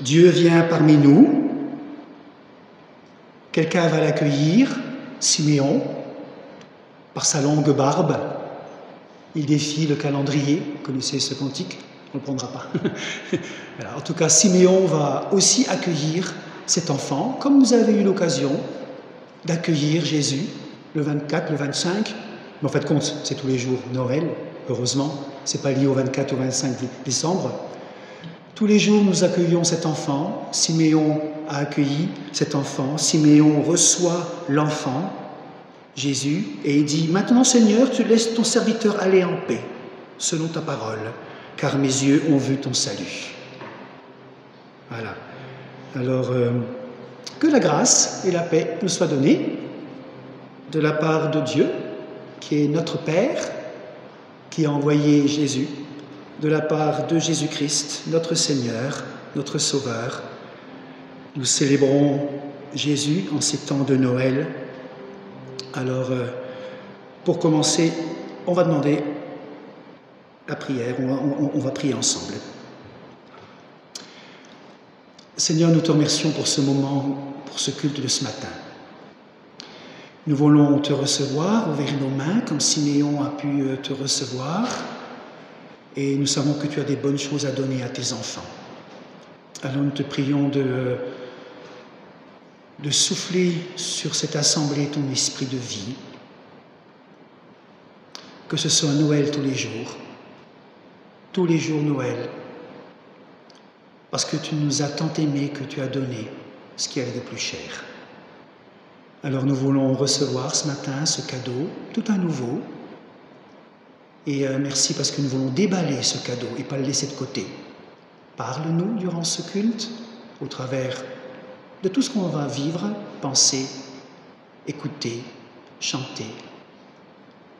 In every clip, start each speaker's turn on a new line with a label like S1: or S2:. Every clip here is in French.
S1: Dieu vient parmi nous. Quelqu'un va l'accueillir, Siméon, par sa longue barbe. Il défie le calendrier. Vous connaissez ce cantique? On ne le prendra pas. Alors, en tout cas, Siméon va aussi accueillir cet enfant, comme vous avez eu l'occasion d'accueillir Jésus le 24, le 25. Mais en fait, compte, c'est tous les jours Noël, heureusement. Ce n'est pas lié au 24 ou 25 décembre. Tous les jours, nous accueillons cet enfant. Siméon a accueilli cet enfant. Siméon reçoit l'enfant, Jésus, et il dit « Maintenant, Seigneur, tu laisses ton serviteur aller en paix, selon ta parole, car mes yeux ont vu ton salut. » Voilà. Alors, que la grâce et la paix nous soient données de la part de Dieu, qui est notre Père, qui a envoyé Jésus, de la part de Jésus-Christ, notre Seigneur, notre Sauveur. Nous célébrons Jésus en ces temps de Noël. Alors, pour commencer, on va demander la prière, on va prier ensemble. Seigneur, nous te remercions pour ce moment, pour ce culte de ce matin. Nous voulons te recevoir, ouvrir nos mains, comme Siméon a pu te recevoir. Et nous savons que tu as des bonnes choses à donner à tes enfants. Alors nous te prions de souffler sur cette assemblée ton esprit de vie. Que ce soit Noël tous les jours Noël. Parce que tu nous as tant aimés que tu as donné ce qui est de plus cher. Alors nous voulons recevoir ce matin ce cadeau, tout à nouveau. Et merci parce que nous voulons déballer ce cadeau et pas le laisser de côté. Parle-nous durant ce culte, au travers de tout ce qu'on va vivre, penser, écouter, chanter.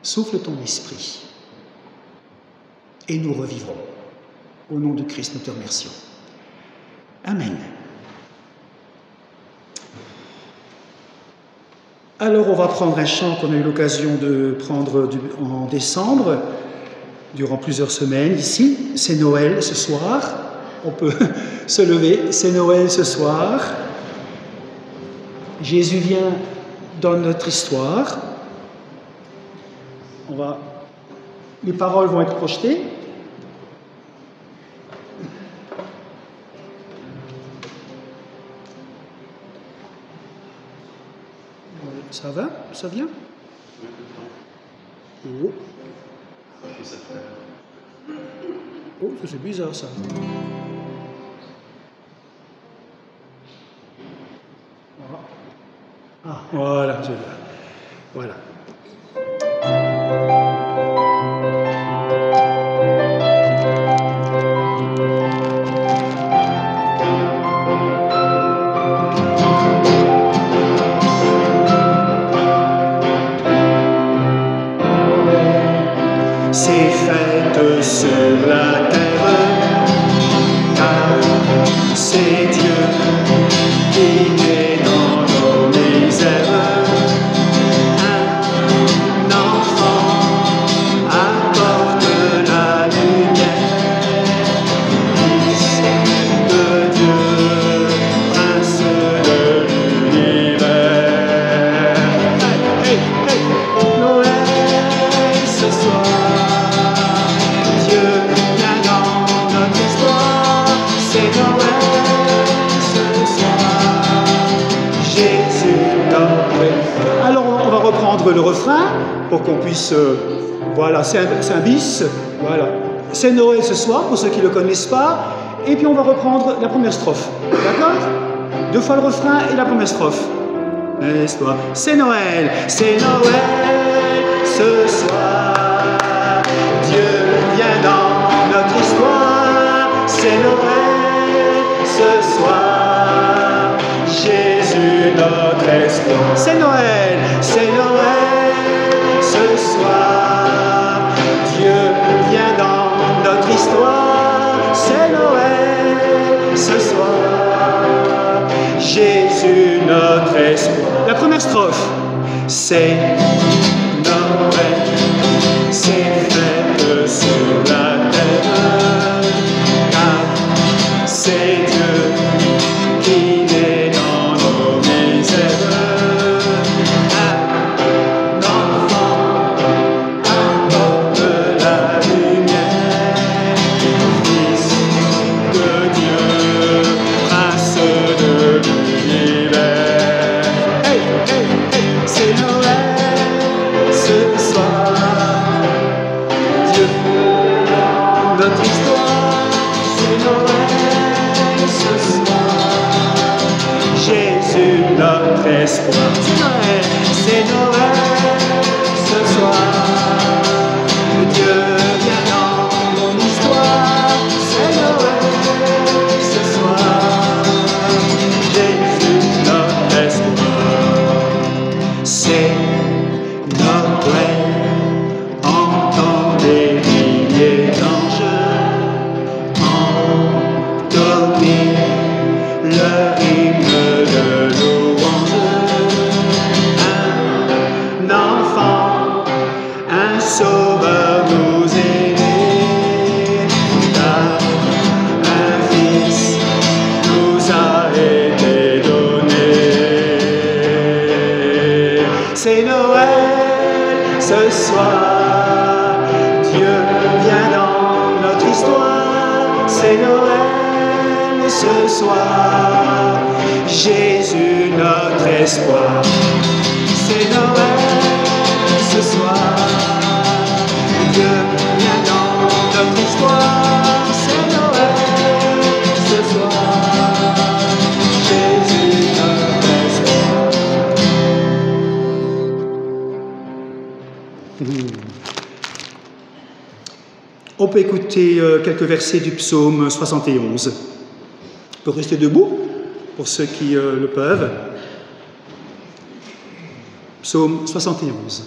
S1: Souffle ton esprit et nous revivrons. Au nom de Christ, nous te remercions. Amen. Alors, on va prendre un chant qu'on a eu l'occasion de prendre en décembre, durant plusieurs semaines ici. C'est Noël ce soir. On peut se lever. C'est Noël ce soir. Jésus vient dans notre histoire. Les paroles vont être projetées. Ça va? Ça vient? Oh, oh, c'est bizarre ça. Ah, voilà, je l'ai. Voilà.
S2: Sur la terre, car c'est Dieu qui est dans nos misères. Un enfant apporte la lumière, Fils de Dieu, Prince de l'univers. Hey, hey, hey, Noël ce soir.
S1: Alors, on va reprendre le refrain pour qu'on puisse... voilà, c'est un bis. Voilà. C'est Noël ce soir, pour ceux qui ne le connaissent pas. Et puis, on va reprendre la première strophe. D'accord? 2 fois le refrain et la première strophe. N'est-ce pas? C'est Noël ce soir. Dieu vient dans notre histoire. C'est Noël ce soir. Jésus notre espoir. C'est Noël ce soir. Dieu vient dans notre histoire. C'est Noël ce soir. Jésus notre espoir. La première strophe. C'est Noël, c'est fête sur la terre, car c'est Dieu
S2: espoir. C'est Noël ce soir. Dieu vient dans mon histoire. C'est Noël ce soir. Jésus notre espoir. C'est Noël. Entendez milliers d'anges entonner leur hymne de louange. Un enfant, un sauveur nous est né, car un fils nous a été donné. C'est Noël ce soir, Dieu vient dans notre histoire. C'est Noël ce soir, Jésus notre espoir. C'est Noël ce soir, Dieu vient dans notre histoire. C'est Noël ce soir, Jésus notre espoir.
S1: On peut écouter quelques versets du psaume 71. On peut rester debout pour ceux qui le peuvent. Psaume 71.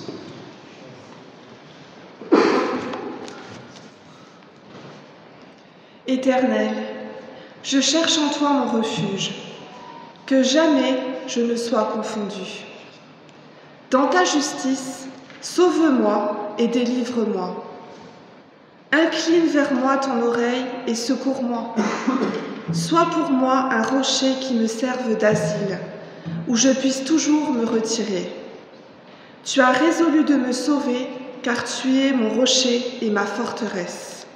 S3: Éternel, je cherche en toi mon refuge, que jamais je ne sois confondu. Dans ta justice, sauve-moi et délivre-moi. Incline vers moi ton oreille et secours-moi. Sois pour moi un rocher qui me serve d'asile, où je puisse toujours me retirer. Tu as résolu de me sauver, car tu es mon rocher et ma forteresse.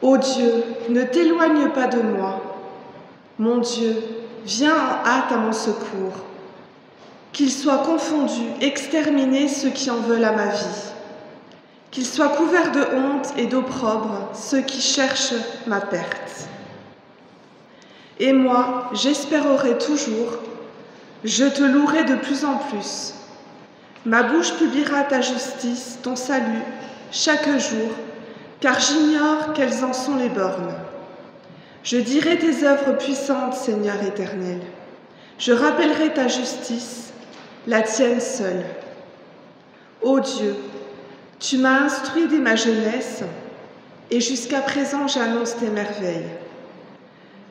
S3: Ô Dieu, ne t'éloigne pas de moi. Mon Dieu, viens en hâte à mon secours. Qu'ils soient confondus, exterminés ceux qui en veulent à ma vie. Qu'ils soient couverts de honte et d'opprobre ceux qui cherchent ma perte. Et moi, j'espérerai toujours, je te louerai de plus en plus. Ma bouche publiera ta justice, ton salut, chaque jour, car j'ignore quelles en sont les bornes. Je dirai tes œuvres puissantes, Seigneur éternel. Je rappellerai ta justice, la tienne seule. Ô Dieu, tu m'as instruit dès ma jeunesse, et jusqu'à présent j'annonce tes merveilles.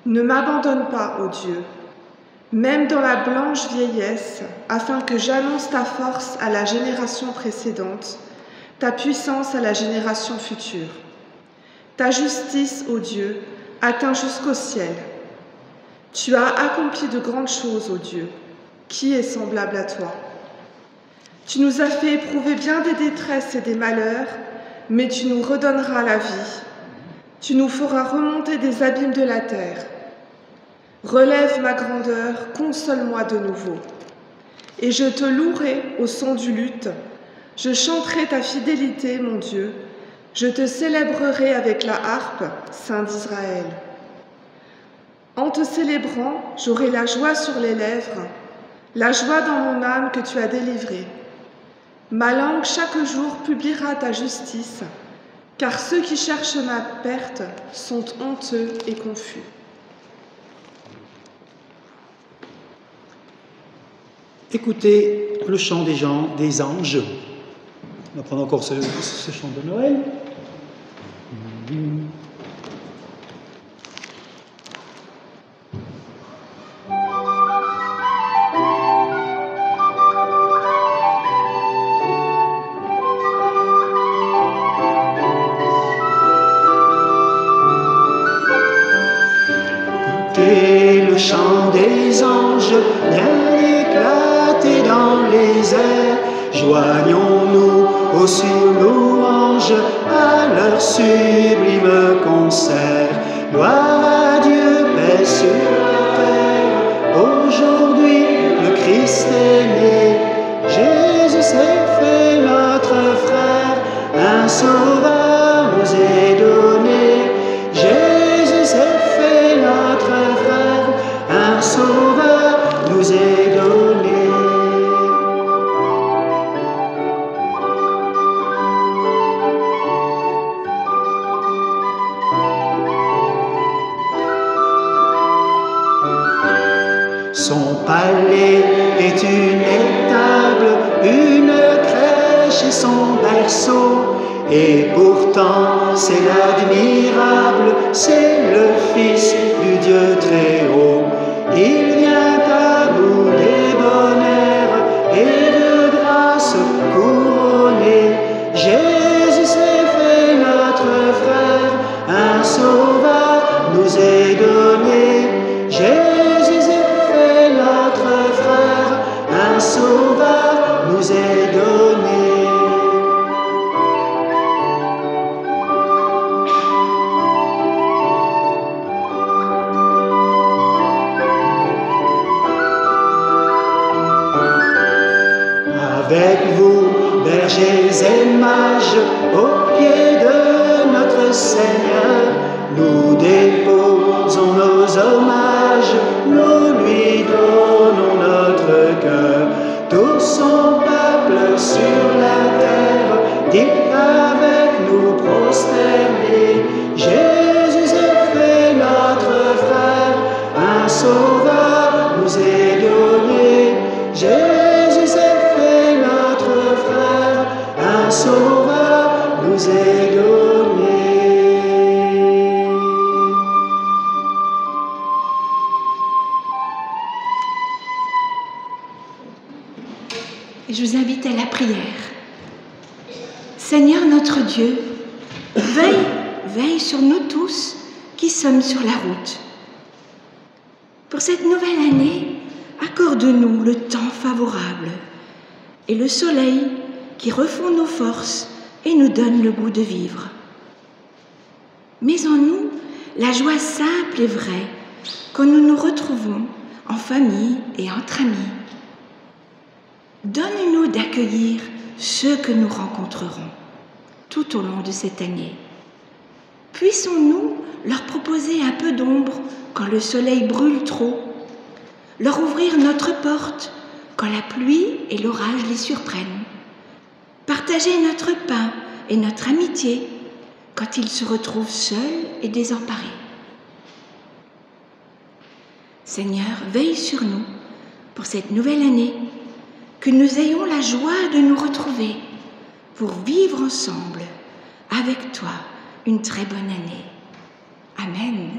S3: Ne m'abandonne pas, ô Dieu, même dans la blanche vieillesse, afin que j'annonce ta force à la génération précédente, ta puissance à la génération future. Ta justice, ô Dieu, atteint jusqu'au ciel. Tu as accompli de grandes choses, ô Dieu. Qui est semblable à toi? Tu nous as fait éprouver bien des détresses et des malheurs, mais tu nous redonneras la vie. Tu nous feras remonter des abîmes de la terre. Relève ma grandeur, console-moi de nouveau. Et je te louerai au son du luth. Je chanterai ta fidélité, mon Dieu. Je te célébrerai avec la harpe, Saint d'Israël. En te célébrant, j'aurai la joie sur les lèvres, la joie dans mon âme que tu as délivrée. Ma langue chaque jour publiera ta justice, car ceux qui cherchent ma perte sont honteux et confus.
S1: Écoutez le chant des anges. On va prendre encore ce chant de Noël.
S2: Écoutez le chant des anges, bien éclaté dans les airs. Joignons-nous aux louanges à leur sublime concert. Gloire à Dieu, paix sur la terre. Aujourd'hui, le Christ est né. Jésus s'est fait notre frère. Un sauveur nous est donné. Jésus s'est fait notre frère. Un sauveur
S4: Son palais est une étable, une crèche et son berceau. Et pourtant c'est l'admirable, c'est le Fils du Dieu très haut. Il vient à nous débonnaire et de grâce couronné. Jésus s'est fait notre frère, un sauveur nous est donné. Jésus s'est fait notre frère, un sauveur nous est donné. Avec vous, bergers et mages, au pied de notre Seigneur, nous déposons nos hommages, nous lui donnons notre cœur. Tout son peuple sur la terre dit avec nous prosterné. Jésus est fait notre frère, un sauveur nous est donné. Jésus est fait notre frère, un sauveur nous est donné.
S5: Et je vous invite à la prière. Seigneur notre Dieu, veille sur nous tous qui sommes sur la route. Pour cette nouvelle année, accorde-nous le temps favorable et le soleil qui refond nos forces et nous donne le goût de vivre. Mets en nous la joie simple et vraie quand nous nous retrouvons en famille et entre amis. Donne-nous d'accueillir ceux que nous rencontrerons tout au long de cette année. Puissons-nous leur proposer un peu d'ombre quand le soleil brûle trop, leur ouvrir notre porte quand la pluie et l'orage les surprennent, partager notre pain et notre amitié quand ils se retrouvent seuls et désemparés. Seigneur, veille sur nous pour cette nouvelle année, que nous ayons la joie de nous retrouver pour vivre ensemble avec toi une très bonne année. Amen.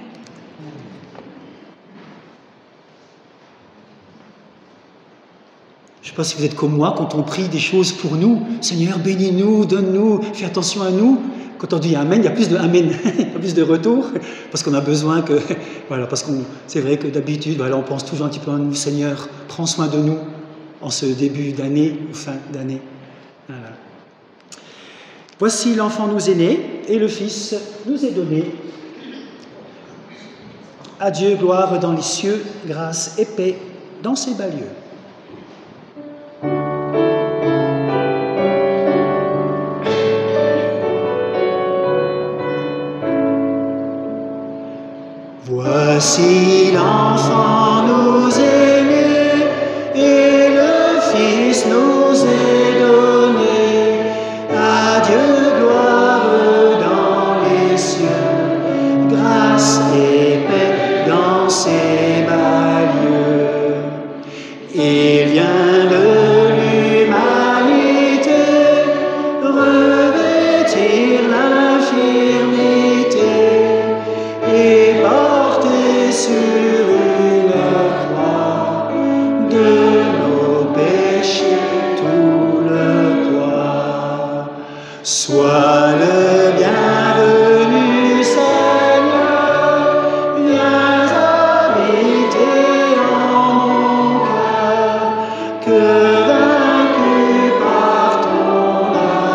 S1: Je ne sais pas si vous êtes comme moi, quand on prie des choses pour nous, Seigneur, bénis-nous, donne-nous, fais attention à nous. Quand on dit Amen, il y a plus de Amen, il y a plus de retour, parce qu'on a besoin que, voilà, parce qu'on, c'est vrai que d'habitude, voilà, on pense toujours un petit peu à nous, Seigneur, prends soin de nous en ce début d'année ou fin d'année. Voilà. Voici l'enfant nous est né et le Fils nous est donné. À Dieu, gloire dans les cieux, grâce et paix dans ses bas lieux. Voici l'enfant nous est né et le Fils nous est donné. À Dieu gloire dans les cieux, grâce et paix dans ses bas lieux. Il vient de l'humanité revêtir l'infirmité et porter sur une croix de nos péchés tout le poids. Sois le bienvenu, Seigneur, viens habiter en mon cœur, que vaincu par ton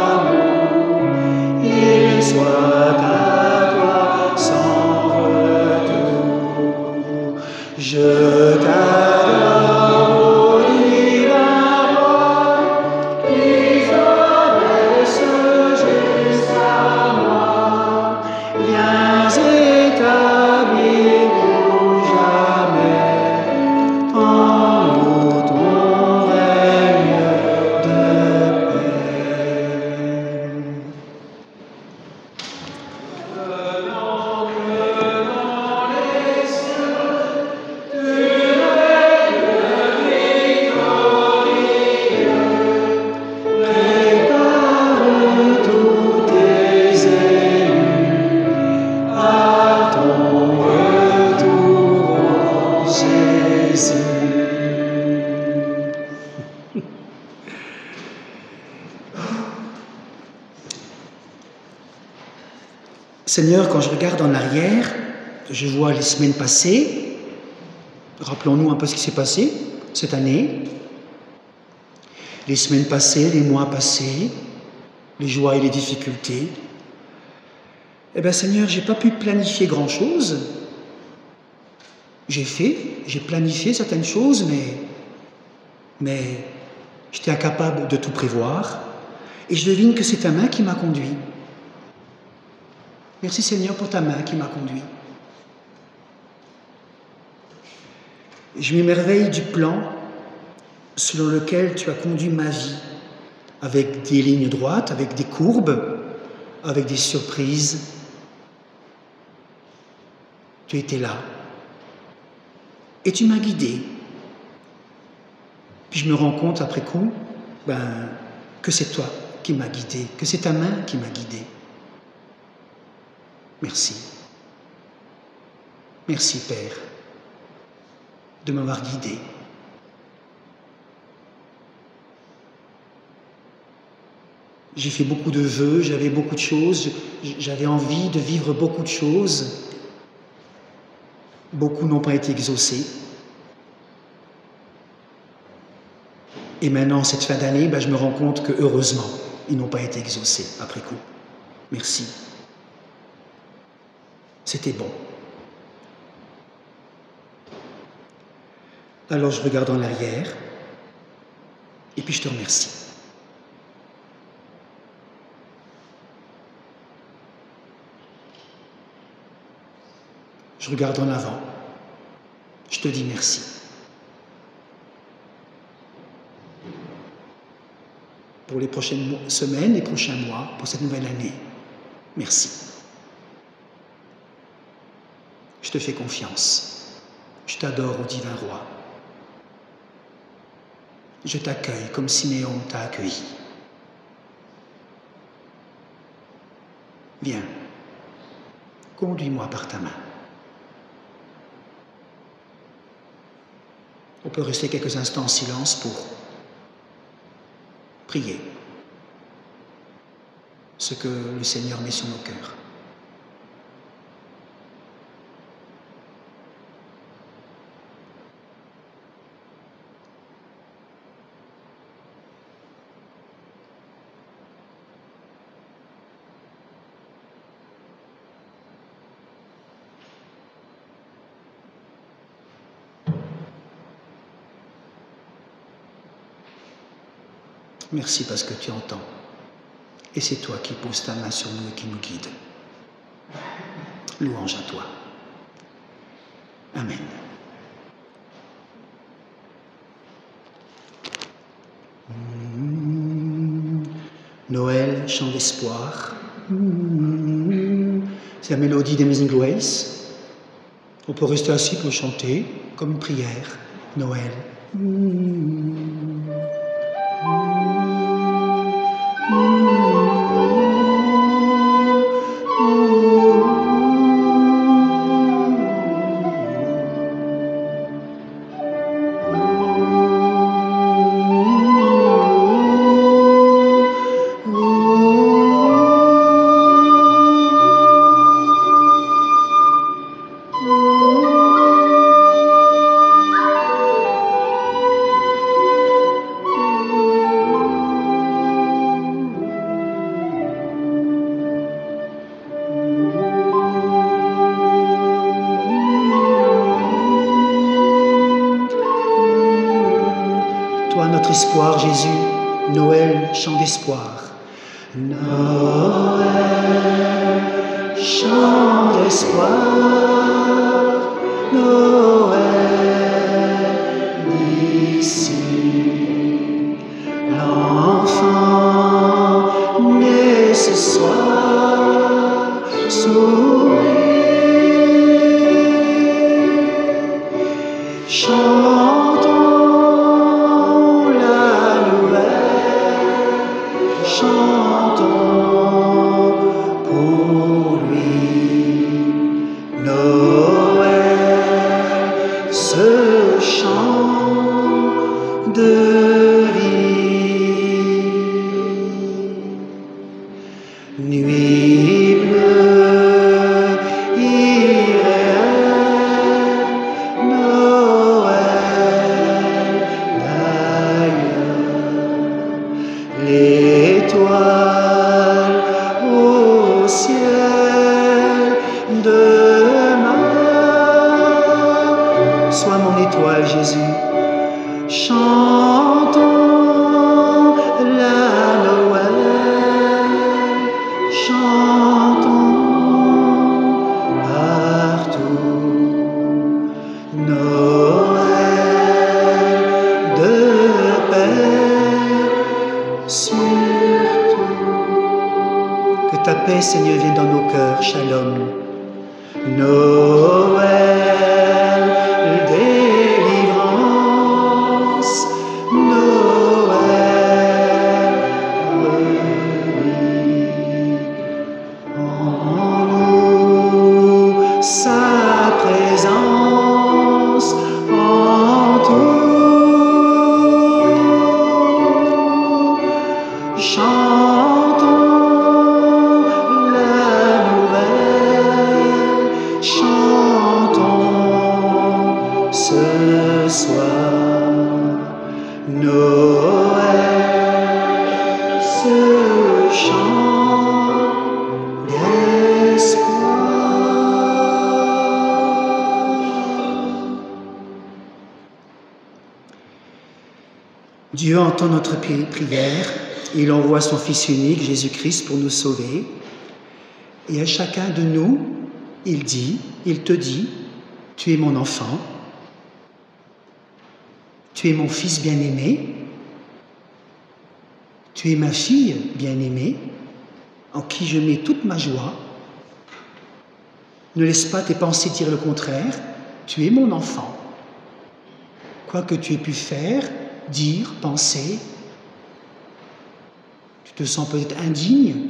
S1: amour, il soit à toi sans retour. Je t'adore, ô divin roi, qui abaisse jusqu'à moi. Viens établir pour jamais en nous ton règne de paix. Dans les cieux, tu es Seigneur, quand je regarde en arrière, je vois les semaines passées. Rappelons-nous un peu ce qui s'est passé cette année. Les semaines passées, les mois passés, les joies et les difficultés. Eh bien, Seigneur, je n'ai pas pu planifier grand-chose. J'ai planifié certaines choses, mais j'étais incapable de tout prévoir. Et je devine que c'est ta main qui m'a conduit. Merci Seigneur pour ta main qui m'a conduit. Je m'émerveille du plan selon lequel tu as conduit ma vie, avec des lignes droites, avec des courbes, avec des surprises. Tu étais là et tu m'as guidé. Puis je me rends compte après coup que c'est toi qui m'as guidé, que c'est ta main qui m'a guidé. Merci. Merci Père de m'avoir guidé. J'ai fait beaucoup de vœux, j'avais beaucoup de choses, j'avais envie de vivre beaucoup de choses. Beaucoup n'ont pas été exaucés. Et maintenant, cette fin d'année, je me rends compte que heureusement, ils n'ont pas été exaucés après coup. Merci. C'était bon. Alors je regarde en arrière et puis je te remercie. Je regarde en avant. Je te dis merci. Pour les prochaines semaines, les prochains mois, pour cette nouvelle année. Merci. Je te fais confiance. Je t'adore au divin roi. Je t'accueille comme Siméon t'a accueilli. Viens, conduis-moi par ta main. On peut rester quelques instants en silence pour prier ce que le Seigneur met sur nos cœurs. Merci parce que tu entends. Et c'est toi qui poses ta main sur nous et qui nous guide. Louange à toi. Amen. Noël, chant d'espoir. C'est la mélodie d'Amazing Grace. On peut rester assis pour chanter comme une prière. Noël. Espoir, Jésus, Noël, chant d'espoir. Noël, chant d'espoir, Noël, ici, l'enfant né ce soir, sourit, chantons. Chantons pour lui, Noël, ce chant de vie. Nuit bleue,
S4: sois mon étoile, Jésus. Chantons la Noël, chantons partout Noël de paix surtout. Que ta paix, Seigneur, vienne dans nos cœurs, Shalom. Noël, délivrance, Noël, relie en nous sa présence en tout. Chantons la nouvelle, chantons ce soir Noël, ce chant d'espoir. Dieu entend notre prière, il envoie son Fils unique, Jésus-Christ, pour nous sauver. Et à chacun de nous, il te dit, tu es mon enfant, tu es mon fils bien-aimé, tu es ma fille bien-aimée, en qui je mets toute ma joie. Ne laisse pas tes pensées dire le contraire, tu es mon enfant. Quoi que tu aies pu faire, dire, penser, tu te sens peut-être indigne,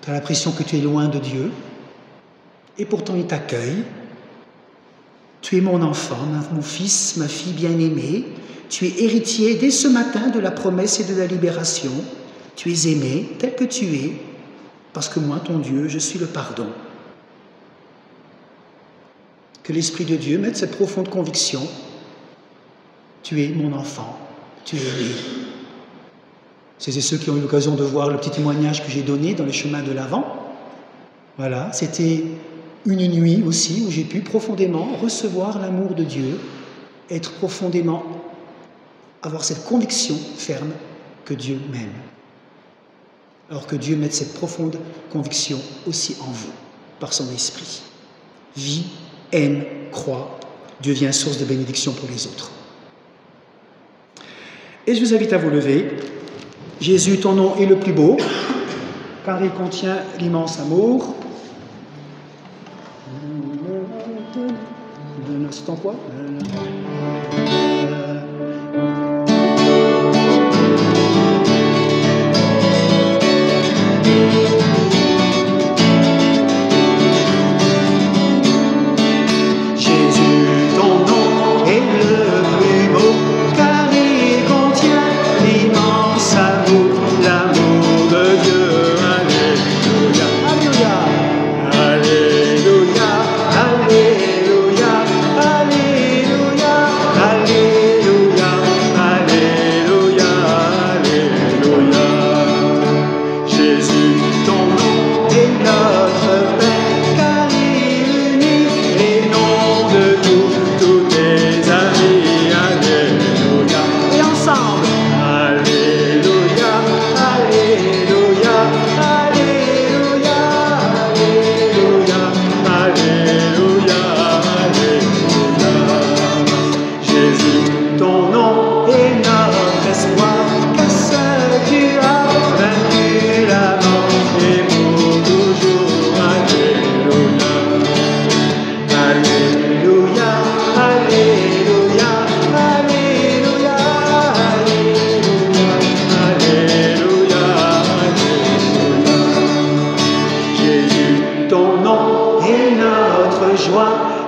S4: tu as l'impression que tu es loin de Dieu, et pourtant il t'accueille. Tu es mon enfant, mon fils, ma fille bien-aimée, tu es héritier dès ce matin de la promesse et de la libération, tu es aimé tel que tu es, parce que moi, ton Dieu, je suis le pardon. Que l'Esprit de Dieu mette cette profonde conviction, tu es mon enfant, tu es aimé. C'est ceux qui ont eu l'occasion de voir le petit témoignage que j'ai donné dans les chemins de l'Avent. Voilà, c'était une nuit aussi où j'ai pu profondément recevoir l'amour de Dieu, être profondément, avoir cette conviction ferme que Dieu m'aime. Alors que Dieu mette cette profonde conviction aussi en vous, par son esprit. Vis, aime, crois, Dieu devient source de bénédiction pour les autres. Et je vous invite à vous lever. Jésus, ton nom est le plus beau, car il contient l'immense amour. C'est en quoi ?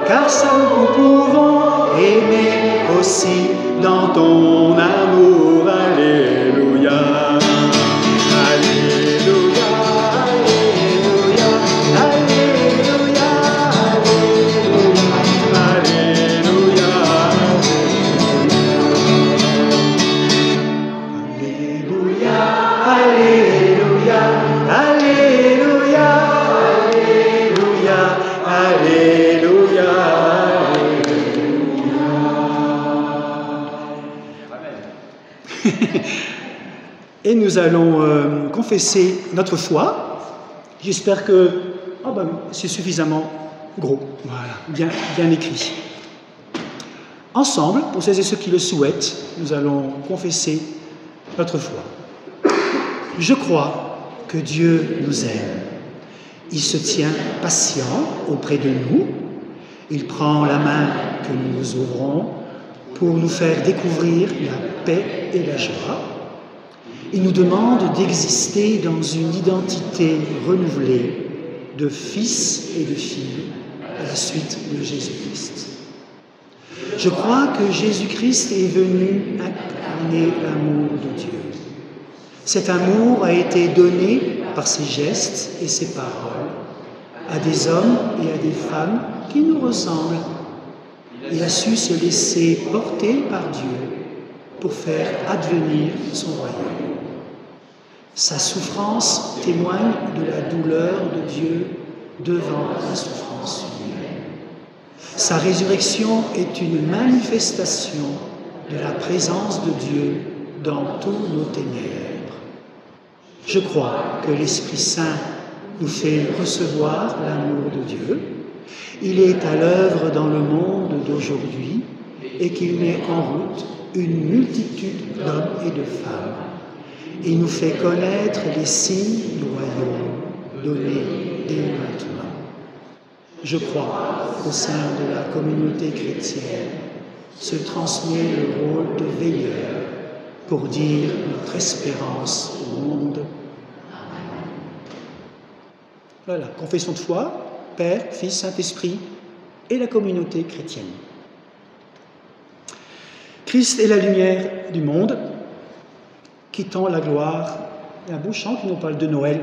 S4: car seul nous pouvons aimer aussi dans ton amour. Alléluia. Alléluia, alléluia, alléluia, alléluia, alléluia, alléluia, alléluia, alléluia, alléluia.
S1: et nous allons confesser notre foi. J'espère que c'est suffisamment gros, voilà, bien écrit. Ensemble, pour celles et ceux qui le souhaitent, nous allons confesser notre foi. Je crois que Dieu nous aime. Il se tient patient auprès de nous. Il prend la main que nous nous ouvrons pour nous faire découvrir la paix et la joie. Il nous demande d'exister dans une identité renouvelée de fils et de filles à la suite de Jésus-Christ. Je crois que Jésus-Christ est venu incarner l'amour de Dieu. Cet amour a été donné par ses gestes et ses paroles à des hommes et à des femmes qui nous ressemblent. Il a su se laisser porter par Dieu pour faire advenir son royaume. Sa souffrance témoigne de la douleur de Dieu devant la souffrance humaine. Sa résurrection est une manifestation de la présence de Dieu dans tous nos ténèbres. Je crois que l'Esprit Saint nous fait recevoir l'amour de Dieu. Il est à l'œuvre dans le monde d'aujourd'hui et qu'il met en route une multitude d'hommes et de femmes. Il nous fait connaître les signes du royaume donnés dès maintenant. Je crois qu'au sein de la communauté chrétienne se transmet le rôle de veilleur pour dire notre espérance au monde. Voilà, confession de foi, Père, Fils, Saint-Esprit et la communauté chrétienne. Christ est la lumière du monde, quittant la gloire. Il y a un beau chant qui nous parle de Noël.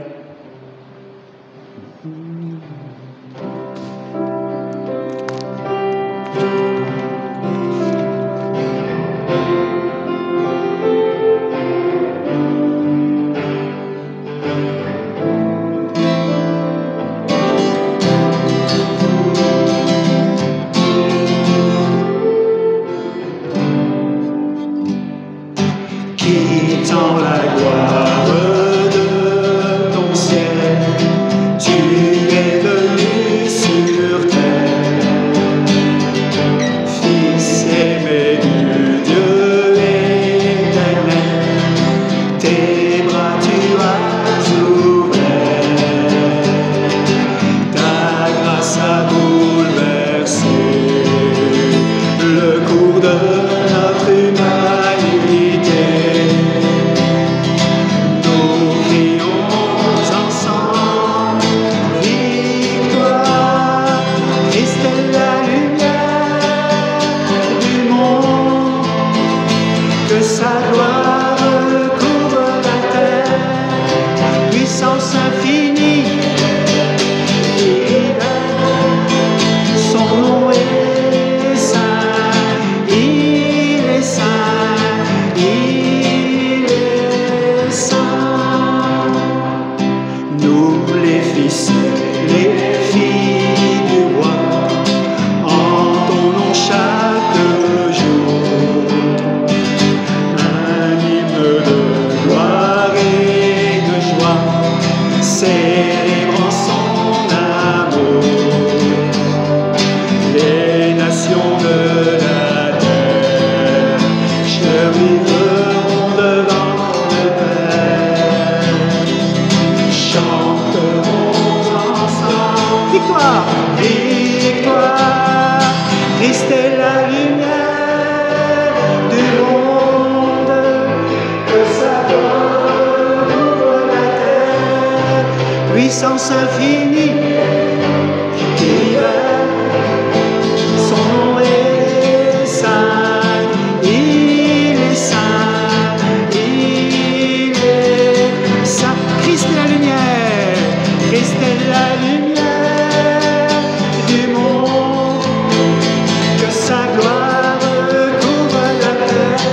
S2: Quittant la gloire de ton ciel, tu es venu sur terre. Fils aimé du Dieu éternel, tes bras tu as ouverts. Ta grâce a bouleversé le cours de notre humanité. Célébrant son amour, les nations de la terre cheminent devant le Père, chanteront ensemble.
S1: Victoire!
S2: Victoire, Christ est la lumière du monde, que sa gloire couvre la terre. Puissance infinie, son nom est saint, il est saint, il est saint. Christ est la lumière, Christ est la lumière du monde, que sa gloire couvre la terre.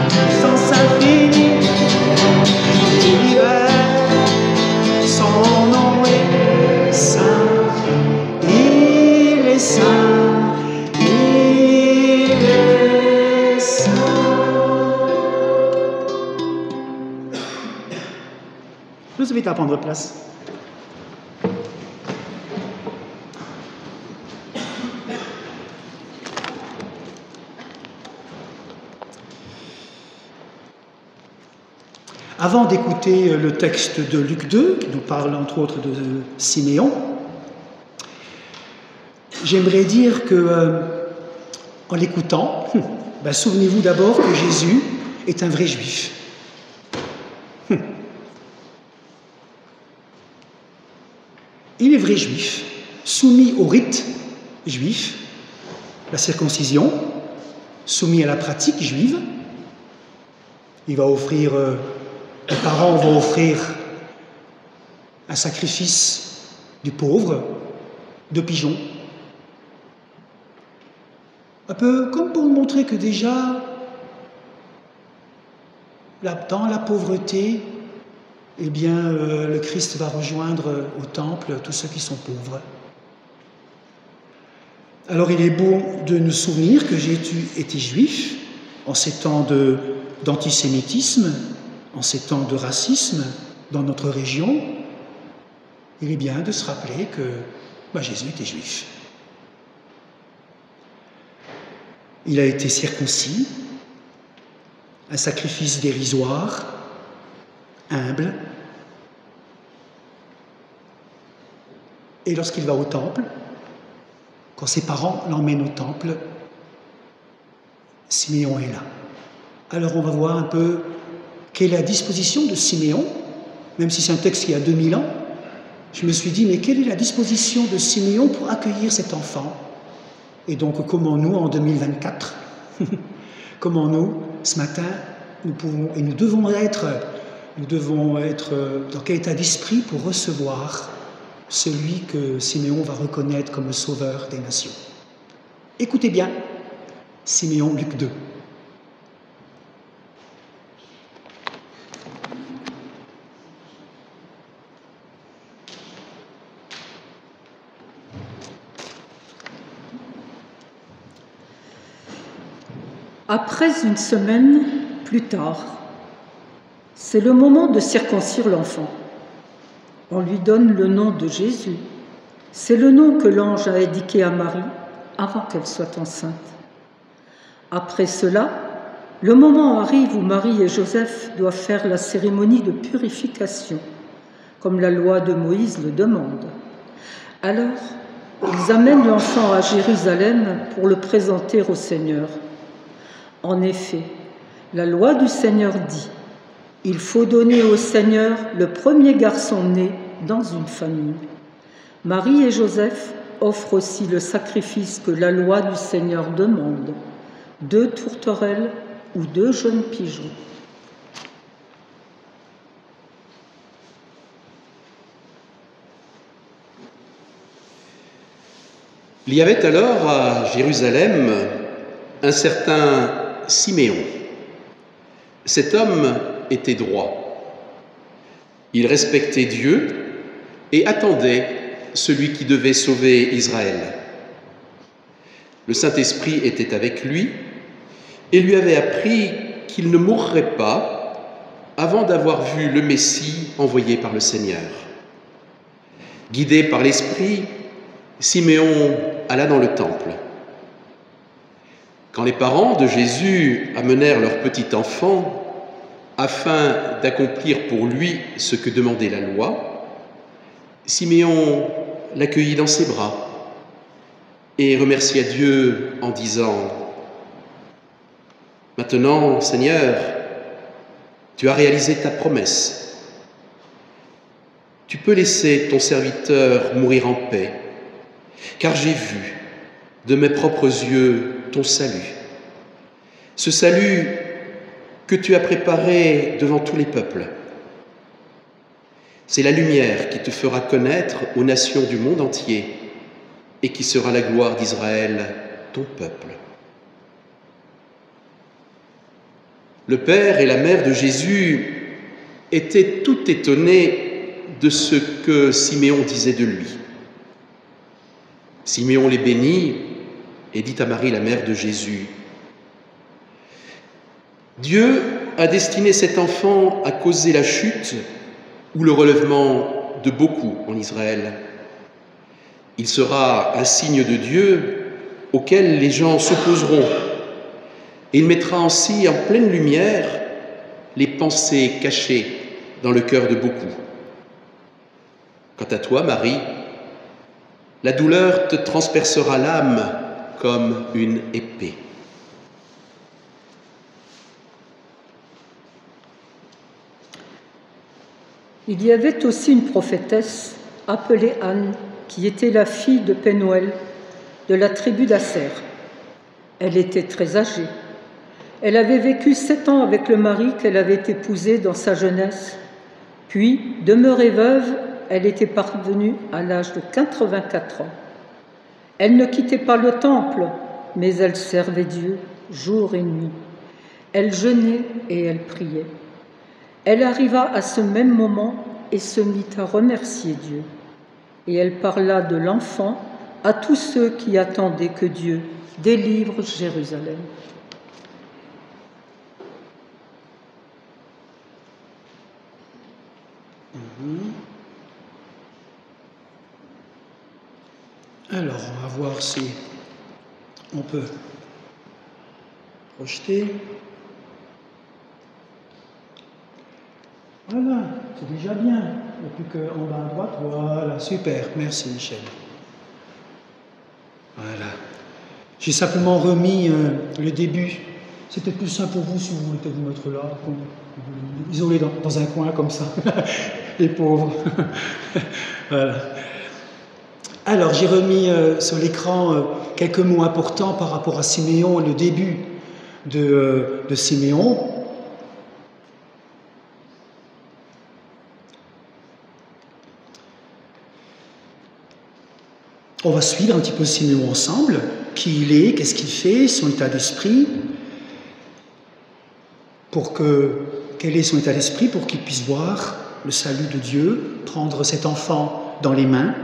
S2: Puissance infinie, son nom est saint, il est saint, il est saint.
S1: à prendre place. Avant d'écouter le texte de Luc 2, qui nous parle entre autres de Siméon, j'aimerais dire que, en l'écoutant, souvenez-vous d'abord que Jésus est un vrai juif. Il est vrai juif, soumis au rite juif, la circoncision, soumis à la pratique juive. Il va offrir, les parents vont offrir un sacrifice du pauvre, de pigeons. Un peu comme pour montrer que déjà, dans la pauvreté, eh bien, le Christ va rejoindre au temple tous ceux qui sont pauvres. Alors il est bon de nous souvenir que Jésus était juif en ces temps d'antisémitisme, en ces temps de racisme dans notre région. Il est bien de se rappeler que Jésus était juif. Il a été circoncis, un sacrifice dérisoire, humble. Et lorsqu'il va au temple, quand ses parents l'emmènent au temple, Siméon est là. Alors on va voir un peu quelle est la disposition de Siméon, même si c'est un texte qui a 2000 ans. Je me suis dit, mais quelle est la disposition de Siméon pour accueillir cet enfant? Et donc, comment nous, en 2024, comment nous, ce matin, nous pouvons et nous devons être dans quel état d'esprit pour recevoir celui que Siméon va reconnaître comme le sauveur des nations. Écoutez bien, Siméon, Luc 2.
S6: Après une semaine plus tard, c'est le moment de circoncire l'enfant. On lui donne le nom de Jésus. C'est le nom que l'ange a indiqué à Marie avant qu'elle soit enceinte. Après cela, le moment arrive où Marie et Joseph doivent faire la cérémonie de purification, comme la loi de Moïse le demande. Alors, ils amènent l'enfant à Jérusalem pour le présenter au Seigneur. En effet, la loi du Seigneur dit « Il faut donner au Seigneur le premier garçon né dans une famille ». Marie et Joseph offrent aussi le sacrifice que la loi du Seigneur demande, 2 tourterelles ou 2 jeunes pigeons.
S7: Il y avait alors à Jérusalem un certain Siméon. Cet homme était droit. Il respectait Dieu et attendait celui qui devait sauver Israël. Le Saint-Esprit était avec lui et lui avait appris qu'il ne mourrait pas avant d'avoir vu le Messie envoyé par le Seigneur. Guidé par l'Esprit, Siméon alla dans le temple. Quand les parents de Jésus amenèrent leur petit enfant afin d'accomplir pour lui ce que demandait la loi, Siméon l'accueillit dans ses bras et remercia Dieu en disant « Maintenant, Seigneur, tu as réalisé ta promesse. Tu peux laisser ton serviteur mourir en paix, car j'ai vu de mes propres yeux ton salut, ce salut que tu as préparé devant tous les peuples. C'est la lumière qui te fera connaître aux nations du monde entier et qui sera la gloire d'Israël, ton peuple. » Le père et la mère de Jésus étaient tout étonnés de ce que Siméon disait de lui. Siméon les bénit et dit à Marie, la mère de Jésus, « Dieu a destiné cet enfant à causer la chute ou le relèvement de beaucoup en Israël. Il sera un signe de Dieu auquel les gens s'opposeront, et il mettra ainsi en pleine lumière les pensées cachées dans le cœur de beaucoup. Quant à toi, Marie, la douleur te transpercera l'âme comme une épée.
S6: Il y avait aussi une prophétesse appelée Anne, qui était la fille de Pénuel, de la tribu d'Aser. Elle était très âgée. Elle avait vécu 7 ans avec le mari qu'elle avait épousé dans sa jeunesse. Puis, demeurée veuve, elle était parvenue à l'âge de 84 ans. Elle ne quittait pas le temple, mais elle servait Dieu jour et nuit. Elle jeûnait et elle priait. Elle arriva à ce même moment et se mit à remercier Dieu. Et elle parla de l'enfant à tous ceux qui attendaient que Dieu délivre Jérusalem.
S1: Alors, on va voir si on peut projeter. Voilà, c'est déjà bien. Il n'y a plus qu'en bas à droite. Voilà, super. Merci, Michel. Voilà. J'ai simplement remis le début. C'était plus simple pour vous si vous voulez vous mettre là, isolé dans un coin comme ça. Les pauvres. Voilà. Alors, j'ai remis sur l'écran quelques mots importants par rapport à Siméon, le début de Siméon. On va suivre un petit peu Siméon ensemble, qui il est, qu'est-ce qu'il fait, son état d'esprit, quel est son état d'esprit pour qu'il puisse voir le salut de Dieu, prendre cet enfant dans les mains.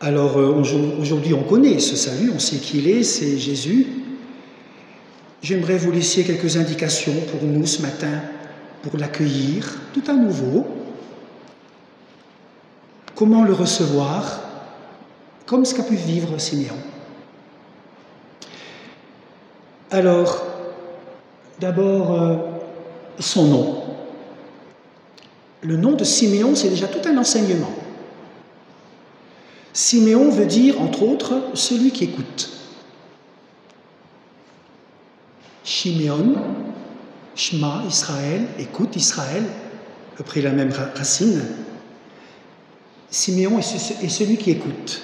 S1: Alors aujourd'hui on connaît ce salut, on sait qui il est, c'est Jésus. J'aimerais vous laisser quelques indications pour nous ce matin, pour l'accueillir tout à nouveau. Comment le recevoir, comme ce qu'a pu vivre Siméon. Alors, d'abord, son nom. Le nom de Siméon, c'est déjà tout un enseignement. Siméon veut dire, entre autres, celui qui écoute. Shiméon, Shema, Israël, écoute Israël, à peu près la même racine. Siméon est celui qui écoute.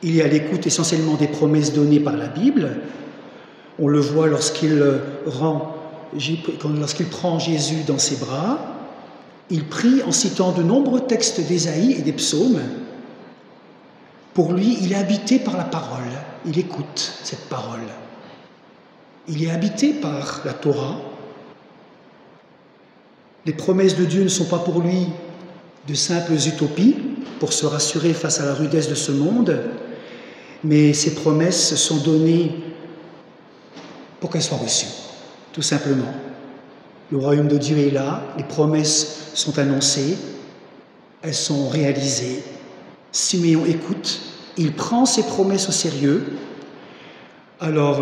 S1: Il est à l'écoute essentiellement des promesses données par la Bible. On le voit lorsqu'il prend Jésus dans ses bras. Il prie en citant de nombreux textes d'Ésaïe et des psaumes. Pour lui, il est habité par la parole. Il écoute cette parole. Il est habité par la Torah. Les promesses de Dieu ne sont pas pour lui de simples utopies pour se rassurer face à la rudesse de ce monde, mais ces promesses sont données pour qu'elles soient reçues, tout simplement. Le royaume de Dieu est là, les promesses sont annoncées, elles sont réalisées. Siméon écoute, il prend ses promesses au sérieux. Alors,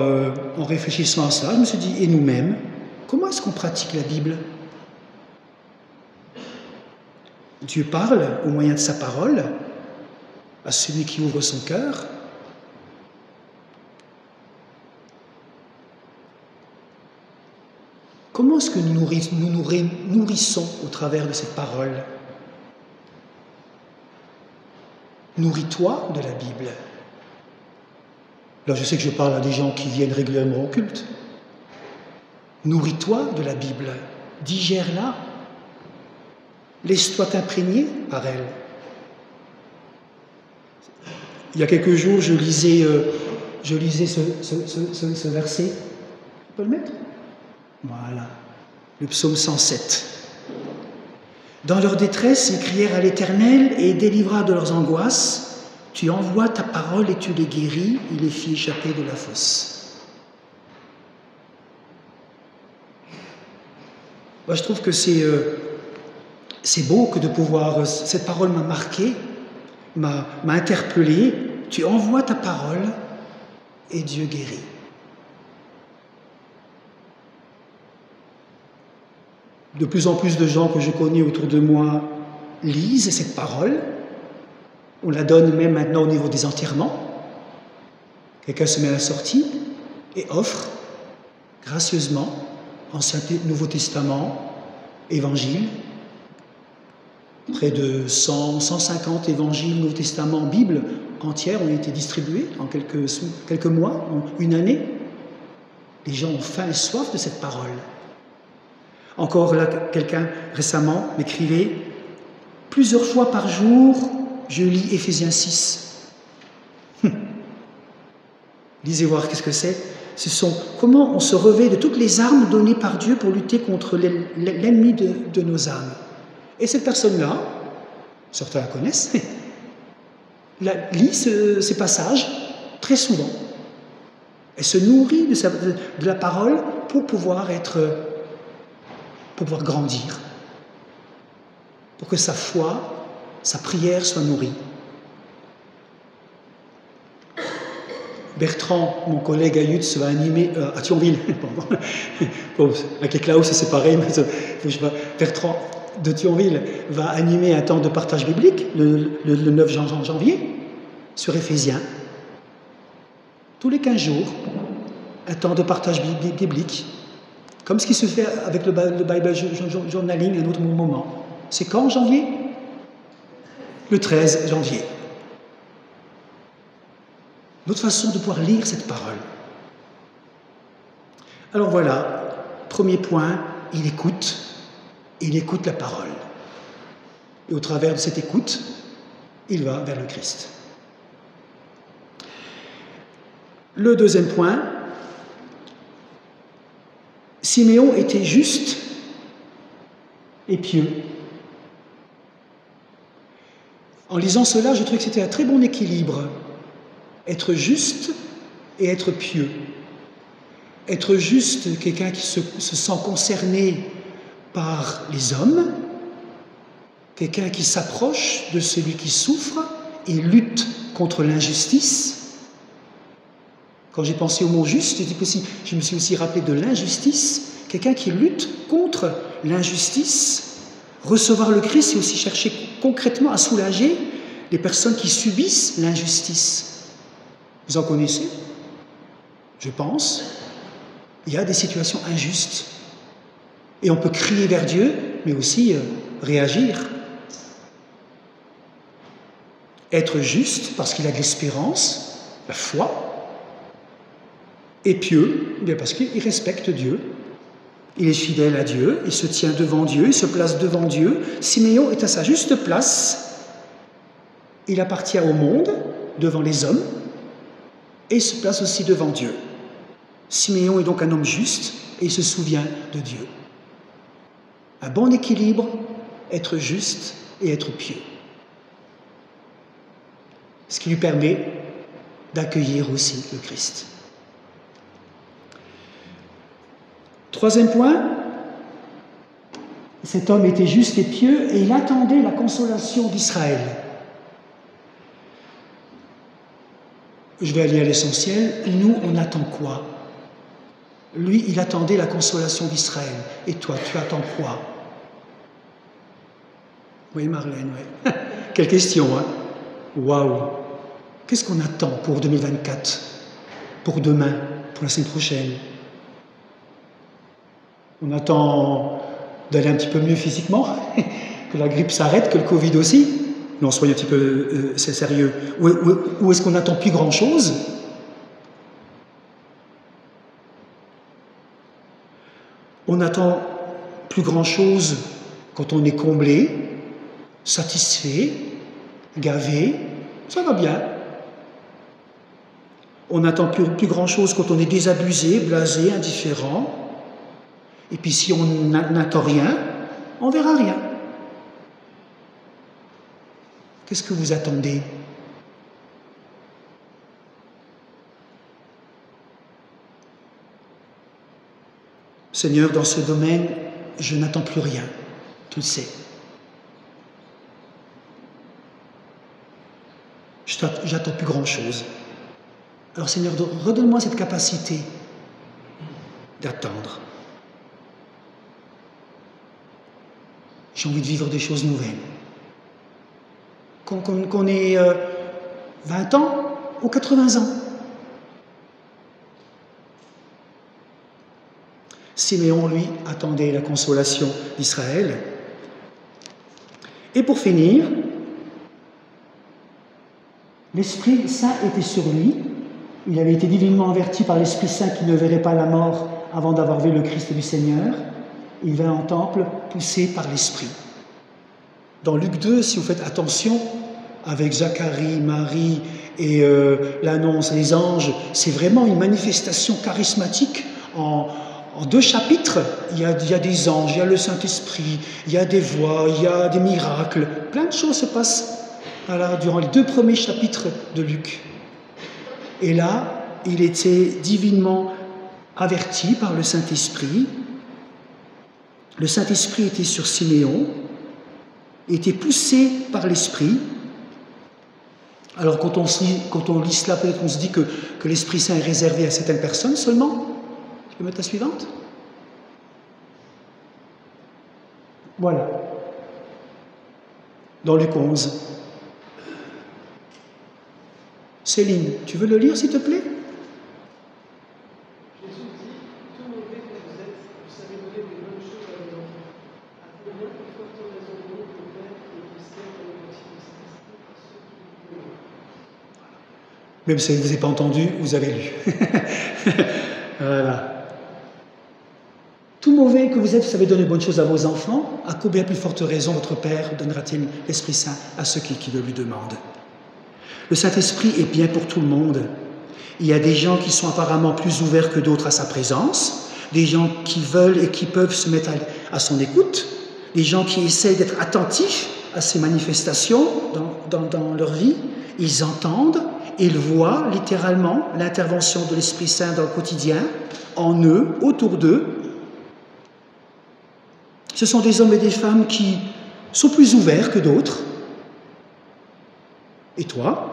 S1: en réfléchissant à cela, je me suis dit, et nous-mêmes, comment est-ce qu'on pratique la Bible ? Dieu parle au moyen de sa parole à celui qui ouvre son cœur. Comment est-ce que nous nous nourrissons au travers de cette parole ? Nourris-toi de la Bible. Là, je sais que je parle à des gens qui viennent régulièrement au culte. Nourris-toi de la Bible. Digère-la. Laisse-toi t'imprégner par elle. Il y a quelques jours, je lisais ce verset. Tu peux le mettre ? Voilà. Le psaume 107. Dans leur détresse, ils crièrent à l'Éternel et il délivra de leurs angoisses. Tu envoies ta parole et tu les guéris, il les fit échapper de la fosse. Moi, je trouve que c'est c'est beau que de pouvoir, cette parole m'a marqué, m'a interpellé. Tu envoies ta parole et Dieu guérit. De plus en plus de gens que je connais autour de moi lisent cette parole. On la donne même maintenant au niveau des enterrements. Quelqu'un se met à la sortie et offre gracieusement Ancien Nouveau Testament, Évangile. Près de 150 évangiles, Nouveau Testament, Bible entière ont été distribués en quelques mois, en une année. Les gens ont faim et soif de cette parole. Encore là, quelqu'un récemment m'écrivait « Plusieurs fois par jour, je lis Éphésiens 6. » Lisez voir qu'est-ce que c'est. Ce sont comment on se revêt de toutes les armes données par Dieu pour lutter contre l'ennemi de nos âmes. Et cette personne-là, certains la connaissent, lit ces passages très souvent. Elle se nourrit de la parole pour pouvoir grandir, pour que sa foi, sa prière soit nourrie. Bertrand, mon collègue à Yutz, va animer, à Thionville, bon, avec les Klaus c'est pareil, mais Bertrand de Thionville va animer un temps de partage biblique le 9 janvier sur Éphésiens. Tous les 15 jours, un temps de partage biblique, comme ce qui se fait avec le Bible Journaling à un autre moment. C'est quand, janvier? Le 13 janvier. Notre façon de pouvoir lire cette parole. Alors voilà, premier point, il écoute la parole. Et au travers de cette écoute, il va vers le Christ. Le deuxième point, Siméon était juste et pieux. En lisant cela, je trouvais que c'était un très bon équilibre. Être juste et être pieux. Être juste, quelqu'un qui se sent concerné par les hommes, quelqu'un qui s'approche de celui qui souffre et lutte contre l'injustice. Quand j'ai pensé au mot juste, je me suis aussi rappelé de l'injustice, quelqu'un qui lutte contre l'injustice. Recevoir le Christ, c'est aussi chercher concrètement à soulager les personnes qui subissent l'injustice. Vous en connaissez? Je pense. Il y a des situations injustes. Et on peut crier vers Dieu, mais aussi réagir. Être juste parce qu'il a de l'espérance, la foi, et pieux, bien parce qu'il respecte Dieu. Il est fidèle à Dieu, il se tient devant Dieu, il se place devant Dieu. Siméon est à sa juste place. Il appartient au monde, devant les hommes, et il se place aussi devant Dieu. Siméon est donc un homme juste et il se souvient de Dieu. Un bon équilibre, être juste et être pieux. Ce qui lui permet d'accueillir aussi le Christ. Troisième point, cet homme était juste et pieux et il attendait la consolation d'Israël. Je vais aller à l'essentiel. Nous, on attend quoi? Lui, il attendait la consolation d'Israël. Et toi, tu attends quoi? Oui, Marlène, oui. Quelle question, hein? Waouh! Qu'est-ce qu'on attend pour 2024? Pour demain? Pour la semaine prochaine? On attend d'aller un petit peu mieux physiquement, que la grippe s'arrête, que le Covid aussi. Non, soyez un petit peu sérieux. Ou est-ce qu'on n'attend plus grand-chose? On n'attend plus grand-chose quand on est comblé, satisfait, gavé, ça va bien. On n'attend plus grand-chose quand on est désabusé, blasé, indifférent. Et puis si on n'attend rien, on ne verra rien. Qu'est-ce que vous attendez? Seigneur, dans ce domaine, je n'attends plus rien. Tu le sais. j'attends plus grand-chose. Alors Seigneur, redonne-moi cette capacité d'attendre. J'ai envie de vivre des choses nouvelles. Qu'on ait 20 ans ou 80 ans. Siméon, lui, attendait la consolation d'Israël. Et pour finir, l'Esprit Saint était sur lui. Il avait été divinement averti par l'Esprit Saint qu'il ne verrait pas la mort avant d'avoir vu le Christ du Seigneur. Il vint en temple poussé par l'Esprit. Dans Luc 2, si vous faites attention, avec Zacharie, Marie et l'annonce, les anges, c'est vraiment une manifestation charismatique. En 2 chapitres, il y a des anges, il y a le Saint-Esprit, il y a des voix, il y a des miracles. Plein de choses se passent durant les 2 premiers chapitres de Luc. Et là, il était divinement averti par le Saint-Esprit. Le Saint-Esprit était sur Siméon, était poussé par l'Esprit. Alors quand on lit cela, peut-être qu'on se dit que l'Esprit Saint est réservé à certaines personnes seulement. Je peux mettre la suivante? Voilà. Dans Luc 11. Céline, tu veux le lire s'il te plaît?
S2: Jésus dit, tout mauvais que vous êtes, vous savez donner des bonnes choses à vos enfants. À combien plus forte raison de nous, le Père, et qui sait dans le motif de cet esprit à ceux qui vous aiment.
S1: Même si vous n'avez pas entendu, vous avez lu. Voilà. Tout mauvais que vous êtes, vous savez donner de bonnes choses à vos enfants, à combien plus forte raison votre Père donnera-t-il l'Esprit Saint à ceux qui le lui demandent? Le Saint-Esprit est bien pour tout le monde. Il y a des gens qui sont apparemment plus ouverts que d'autres à sa présence, des gens qui veulent et qui peuvent se mettre à son écoute, des gens qui essayent d'être attentifs à ses manifestations dans leur vie. Ils entendent, ils voient littéralement l'intervention de l'Esprit Saint dans le quotidien, en eux, autour d'eux. Ce sont des hommes et des femmes qui sont plus ouverts que d'autres. Et toi?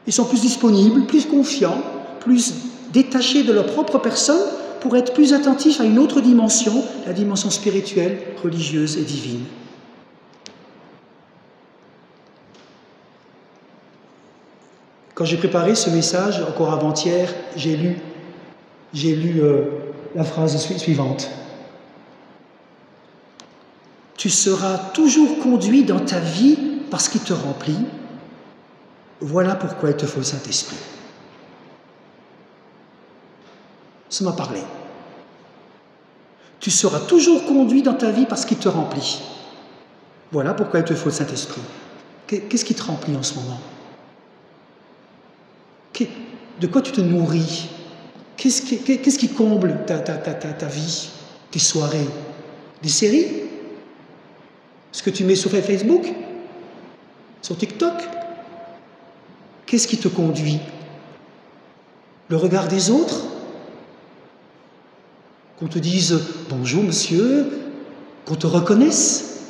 S1: Ils sont plus disponibles, plus confiants, plus détachés de leur propre personne pour être plus attentifs à une autre dimension, la dimension spirituelle, religieuse et divine. Quand j'ai préparé ce message, encore avant-hier, j'ai lu la phrase suivante. Tu seras toujours conduit dans ta vie par ce qui te remplit. Voilà pourquoi il te faut le Saint-Esprit. Ça m'a parlé. Tu seras toujours conduit dans ta vie par ce qui te remplit. Voilà pourquoi il te faut le Saint-Esprit. Qu'est-ce qui te remplit en ce moment? De quoi tu te nourris? Qu'est-ce qui comble ta vie, tes soirées? Des séries? Ce que tu mets sur Facebook? Sur TikTok? Qu'est-ce qui te conduit? Le regard des autres? Qu'on te dise « bonjour monsieur », qu'on te reconnaisse?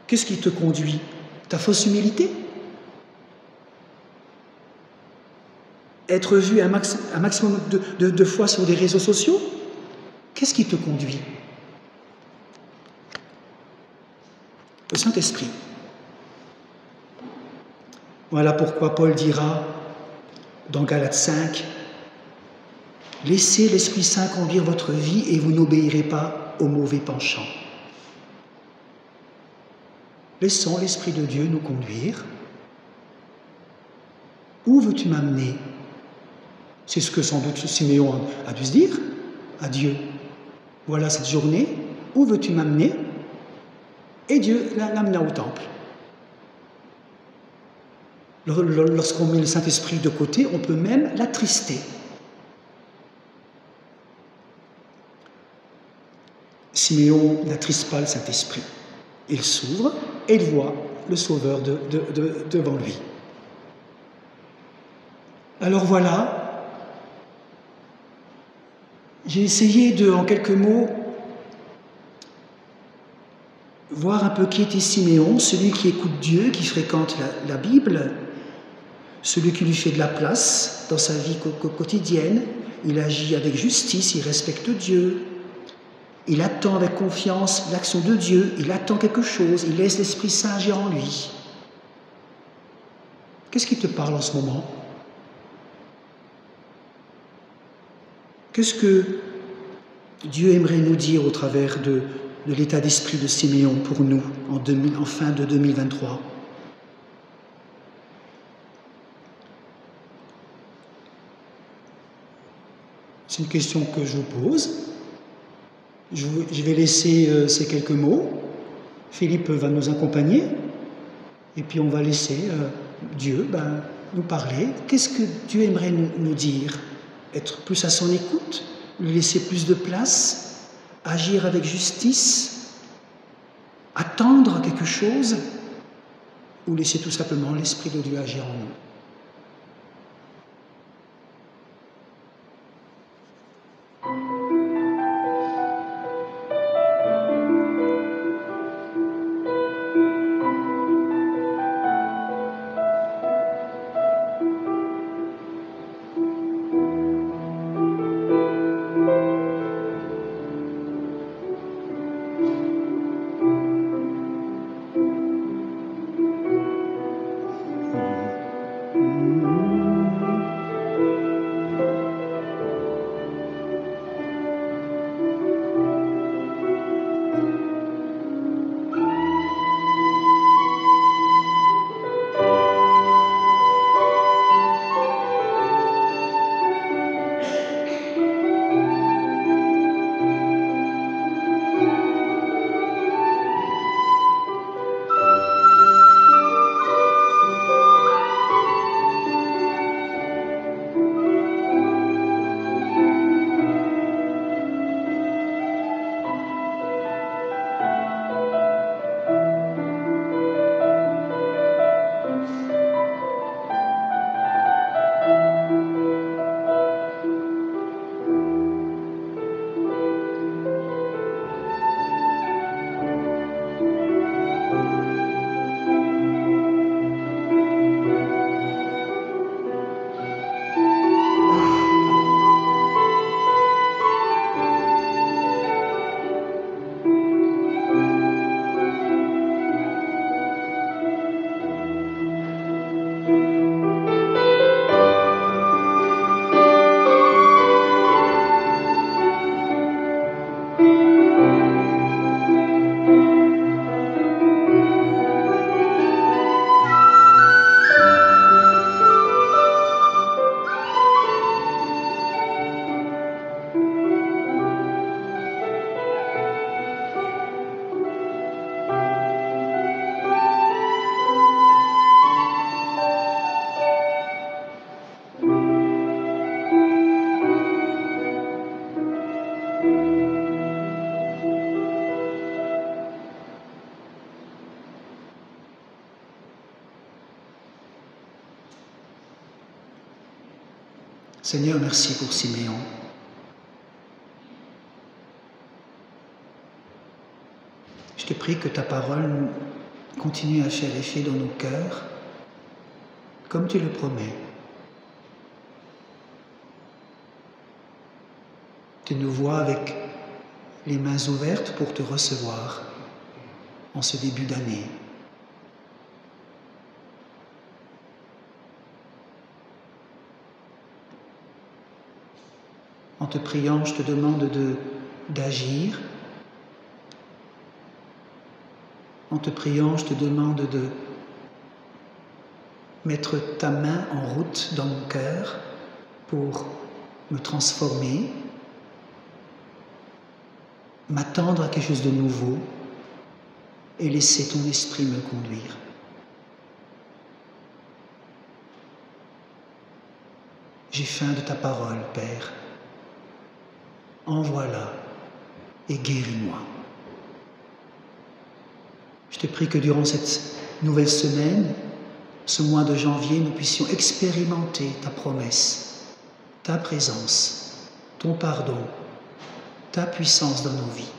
S1: Qu'est-ce qui te conduit? Ta fausse humilité? Être vu un maximum de fois sur des réseaux sociaux? Qu'est-ce qui te conduit? Le Saint-Esprit. Voilà pourquoi Paul dira dans Galates 5, « Laissez l'Esprit Saint conduire votre vie et vous n'obéirez pas aux mauvais penchants. » Laissons l'Esprit de Dieu nous conduire. Où veux-tu m'amener? C'est ce que sans doute Siméon a dû se dire à Dieu. Voilà cette journée, où veux-tu m'amener? Et Dieu l'amena au temple. Lorsqu'on met le Saint-Esprit de côté, on peut même l'attrister. Siméon n'attriste pas le Saint-Esprit. Il s'ouvre et il voit le Sauveur devant lui. Alors voilà, j'ai essayé de, en quelques mots, voir un peu qui était Siméon, celui qui écoute Dieu, qui fréquente la Bible, celui qui lui fait de la place dans sa vie quotidienne. Il agit avec justice, il respecte Dieu, il attend avec confiance l'action de Dieu, il attend quelque chose, il laisse l'Esprit Saint agir en lui. Qu'est-ce qui te parle en ce moment? Qu'est-ce que Dieu aimerait nous dire au travers de l'état d'esprit de Siméon pour nous en fin de 2023? C'est une question que je vous pose. Je vais laisser ces quelques mots. Philippe va nous accompagner et puis on va laisser Dieu nous parler. Qu'est-ce que Dieu aimerait nous dire? Être plus à son écoute, lui laisser plus de place, agir avec justice, attendre quelque chose, ou laisser tout simplement l'Esprit de Dieu agir en nous. Seigneur, merci pour Siméon. Je te prie que ta parole continue à faire effet dans nos cœurs, comme tu le promets. Tu nous vois avec les mains ouvertes pour te recevoir en ce début d'année. En te priant, je te demande d'agir. En te priant, je te demande de mettre ta main en route dans mon cœur pour me transformer, m'attendre à quelque chose de nouveau et laisser ton esprit me conduire. J'ai faim de ta parole, Père. Envoie-la et guéris-moi. Je te prie que durant cette nouvelle semaine, ce mois de janvier, nous puissions expérimenter ta promesse, ta présence, ton pardon, ta puissance dans nos vies.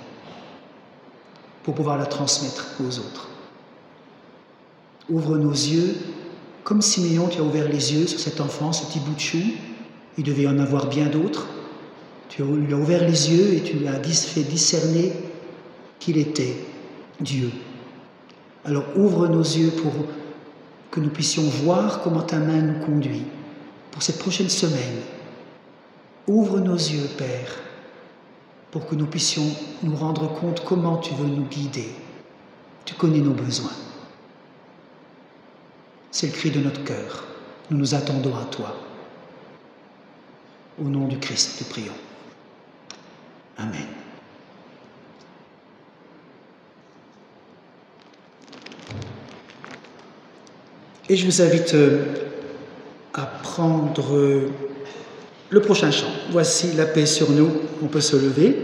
S1: pour pouvoir la transmettre aux autres. Ouvre nos yeux, comme Siméon qui a ouvert les yeux sur cet enfant, ce petit bout de chou. Il devait y en avoir bien d'autres. Tu lui as ouvert les yeux et tu lui as fait discerner qu'il était Dieu. Alors ouvre nos yeux pour que nous puissions voir comment ta main nous conduit pour cette prochaine semaine. Ouvre nos yeux, Père, pour que nous puissions nous rendre compte comment tu veux nous guider. Tu connais nos besoins. C'est le cri de notre cœur. Nous nous attendons à toi. Au nom du Christ, nous prions. Amen. Et je vous invite à prendre le prochain chant. Voici la paix sur nous. On peut se lever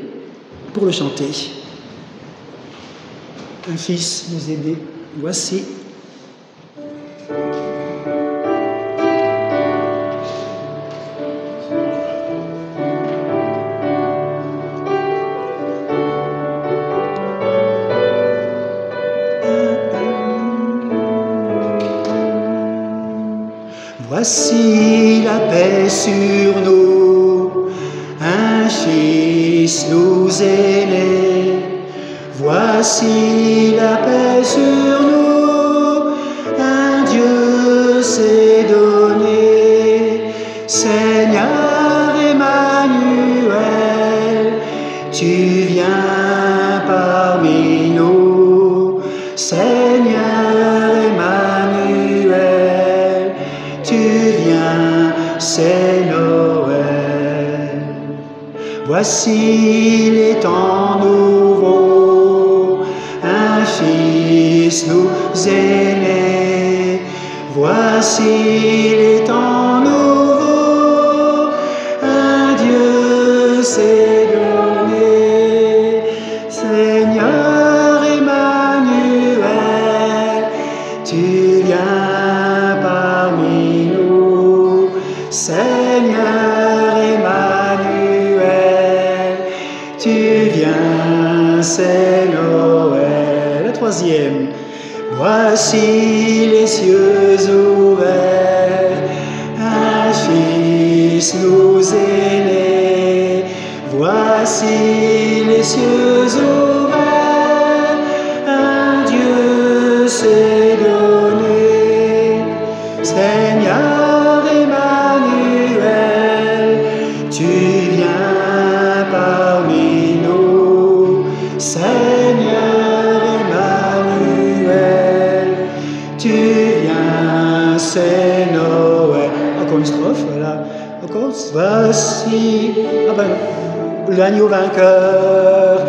S1: pour le chanter. Un fils nous aidait. Voici. Voici la paix sur nous, un fils nous aimait. Voici la paix sur nous, un Dieu s'est donné. Seigneur Emmanuel, tu viens parmi nous. Seigneur Emmanuel, tu viens, c'est Noël. Voici les temps nouveaux, un fils nous est né. Voici les temps nouveaux, un Dieu s'est donné. Seigneur Emmanuel, tu viens parmi nous. Seigneur Emmanuel, tu viens, c'est Noël. La troisième. Voici les cieux ouverts, un fils nous est né. Voici les cieux ouverts, un Dieu s'est donné. Seigneur Emmanuel, tu viens parmi nous. Seigneur Emmanuel, tu viens, c'est Noël. Encore une strophe, voilà. Encore, voici l'agneau vainqueur,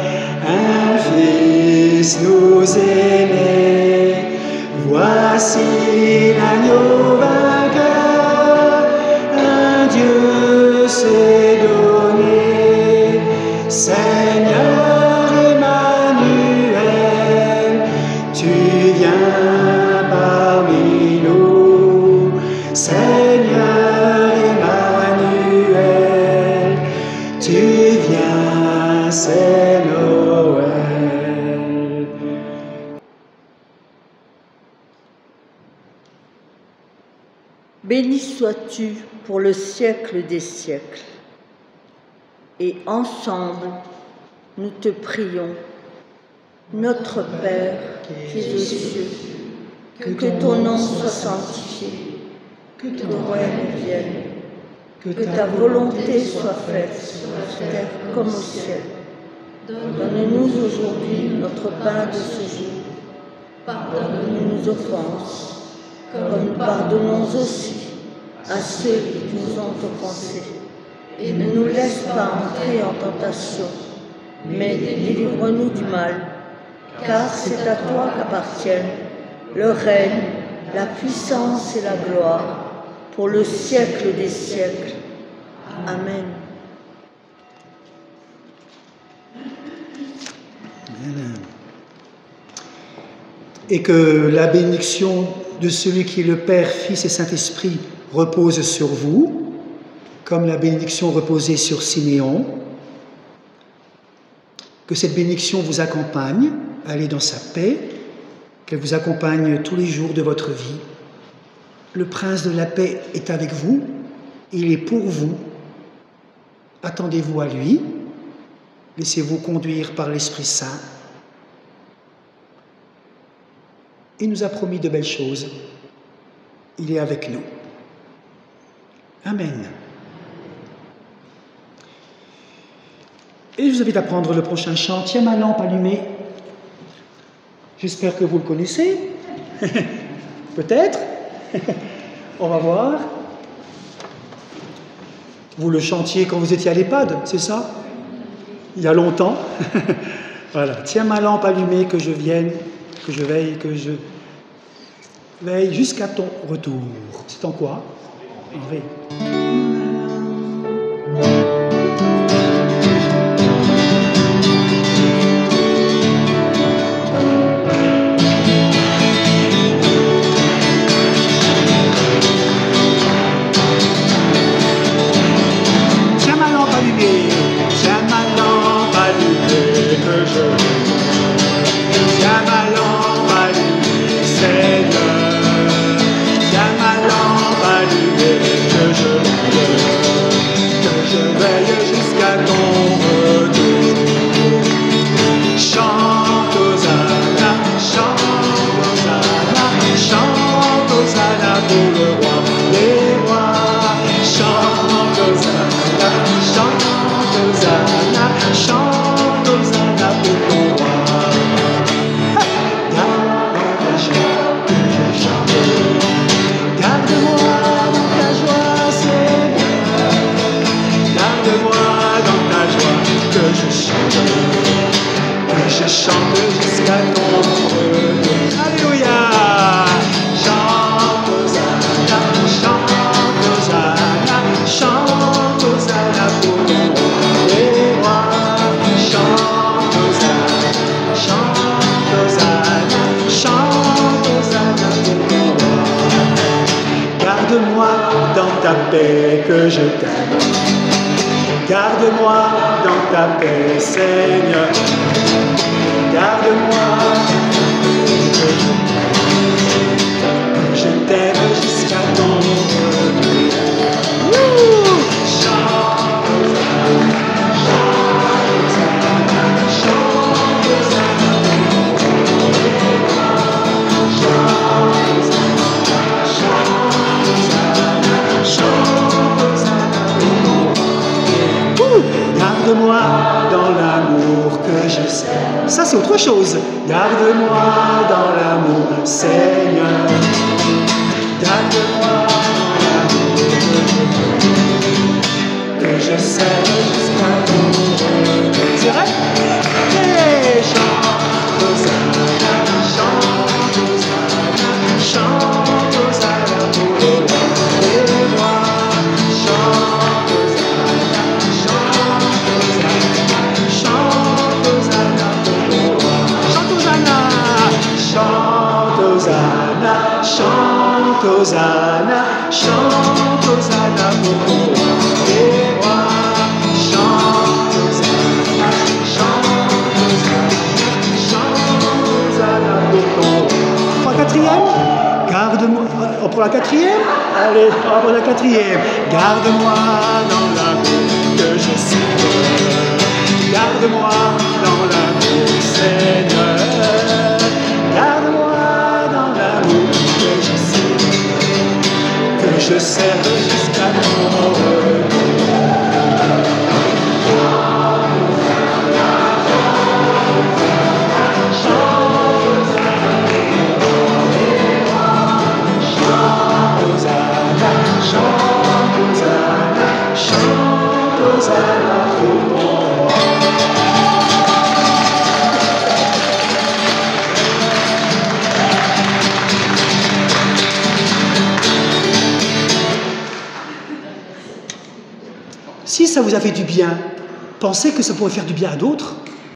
S1: un fils nous est né. Voici l'agneau vainqueur, un Dieu s'est donné. Seigneur Emmanuel, tu viens parmi nous. Seigneur Emmanuel, tu viens, c'est Noël.
S6: Béni sois-tu pour le siècle des siècles. Et ensemble, nous te prions, notre Père qui es aux cieux, que ton nom soit sanctifié, que ton règne vienne, que ta volonté soit faite sur la terre comme au ciel. Donne-nous aujourd'hui notre pain de ce jour. Pardonne-nous nos offenses, comme nous pardonnons aussi à ceux qui nous ont offensés. Et ne nous laisse pas entrer en tentation, mais délivre-nous du mal, car c'est à toi qu'appartiennent le règne, la puissance et la gloire, pour le siècle des siècles. Amen.
S1: Et que la bénédiction de celui qui est le Père, Fils et Saint-Esprit repose sur vous, comme la bénédiction reposait sur Siméon. Que cette bénédiction vous accompagne allez dans sa paix, qu'elle vous accompagne tous les jours de votre vie. Le prince de la paix est avec vous, il est pour vous. Attendez-vous à lui, laissez-vous conduire par l'Esprit Saint. Il nous a promis de belles choses. Il est avec nous. Amen. Et je vous invite à prendre le prochain chant, Tiens ma lampe allumée. J'espère que vous le connaissez. Peut-être. On va voir. Vous le chantiez quand vous étiez à l'EHPAD, c'est ça? Il y a longtemps. Voilà. Tiens ma lampe allumée, que je vienne, que je veille jusqu'à ton retour. C'est en quoi? En ré. Que je t'aime. Garde-moi dans ta paix, Seigneur. Garde-moi. Que je t'aime jusqu'à ton retour. Garde-moi dans l'amour que je sais. Ça, c'est autre chose. Garde-moi dans l'amour, Seigneur. Garde-moi dans l'amour que je sais jusqu'à ton retour. C'est vrai? Et chante Hosanna, chante Hosanna, chante Hosanna pour le roi des rois. Chante Hosanna, chante Hosanna pour le roi. Chante Hosanna, chante Hosanna, chante Hosanna, chante Hosanna pour le roi des rois. Chante Hosanna, chante Hosanna pour ton roi. Pour la quatrième, garde-moi. Oh, pour la quatrième, allez, oh, pour la quatrième. Garde-moi dans l'amour que je sais. Garde-moi dans l'amour, Seigneur. Garde-moi dans l'amour que je sers jusqu'à ton retour. Si ça vous a fait du bien, pensez que ça pourrait faire du bien à d'autres.